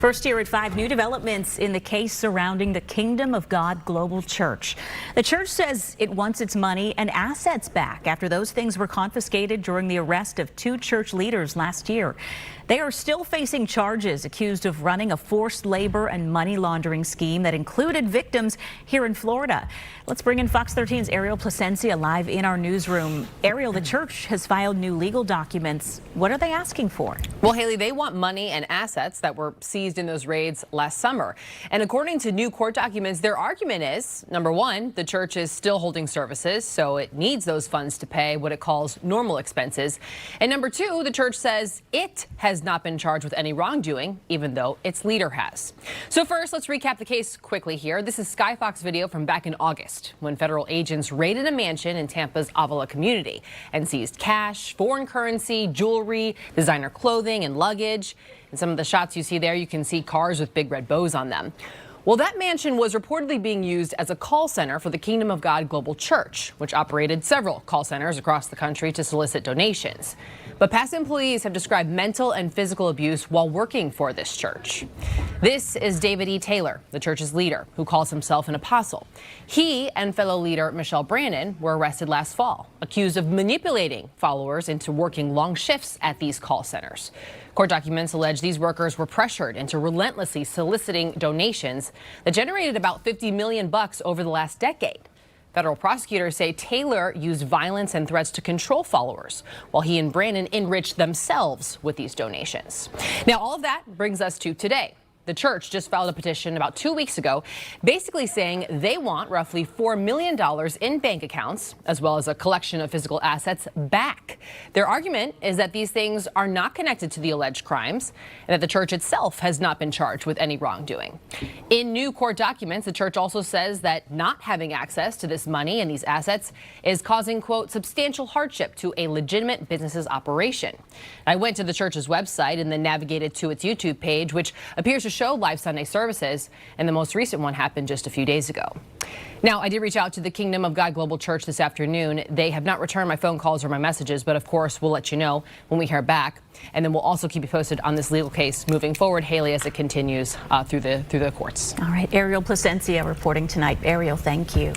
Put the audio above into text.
First here at 5, new developments in the case surrounding the Kingdom of God Global Church. The church says it wants its money and assets back after those things were confiscated during the arrest of 2 church leaders last year. They are still facing charges, accused of running a forced labor and money laundering scheme that included victims here in Florida. Let's bring in Fox 13's Ariel Placencia live in our newsroom. Ariel, the church has filed new legal documents. What are they asking for? Well, Haley, they want money and assets that were seized in those raids last summer. And according to new court documents, their argument is, number one, the church is still holding services, so it needs those funds to pay what it calls normal expenses. And number two, the church says it has not been charged with any wrongdoing, even though its leader has. So first, let's recap the case quickly here. This is Sky Fox video from back in August, when federal agents raided a mansion in Tampa's Avila community and seized cash, foreign currency, jewelry, designer clothing, and luggage. In some of the shots you see there, you can see cars with big red bows on them. Well, that mansion was reportedly being used as a call center for the Kingdom of God Global Church, which operated several call centers across the country to solicit donations. But past employees have described mental and physical abuse while working for this church. This is David E. Taylor, the church's leader, who calls himself an apostle. He and fellow leader Michelle Brannon were arrested last fall, accused of manipulating followers into working long shifts at these call centers. Court documents allege these workers were pressured into relentlessly soliciting donations that generated about $50 million over the last decade. Federal prosecutors say Taylor used violence and threats to control followers, while he and Brannon enriched themselves with these donations. Now, all of that brings us to today. The church just filed a petition about 2 weeks ago, basically saying they want roughly $4 million in bank accounts, as well as a collection of physical assets back. Their argument is that these things are not connected to the alleged crimes, and that the church itself has not been charged with any wrongdoing. In new court documents, the church also says that not having access to this money and these assets is causing, quote, substantial hardship to a legitimate business's operation. I went to the church's website and then navigated to its YouTube page, which appears to show live Sunday services, and the most recent one happened just a few days ago. Now, I did reach out to the Kingdom of God Global Church this afternoon. They have not returned my phone calls or my messages, but of course, we'll let you know when we hear back. And then we'll also keep you posted on this legal case moving forward, Haley, as it continues through the courts. All right, Ariel Placencia reporting tonight. Ariel, thank you.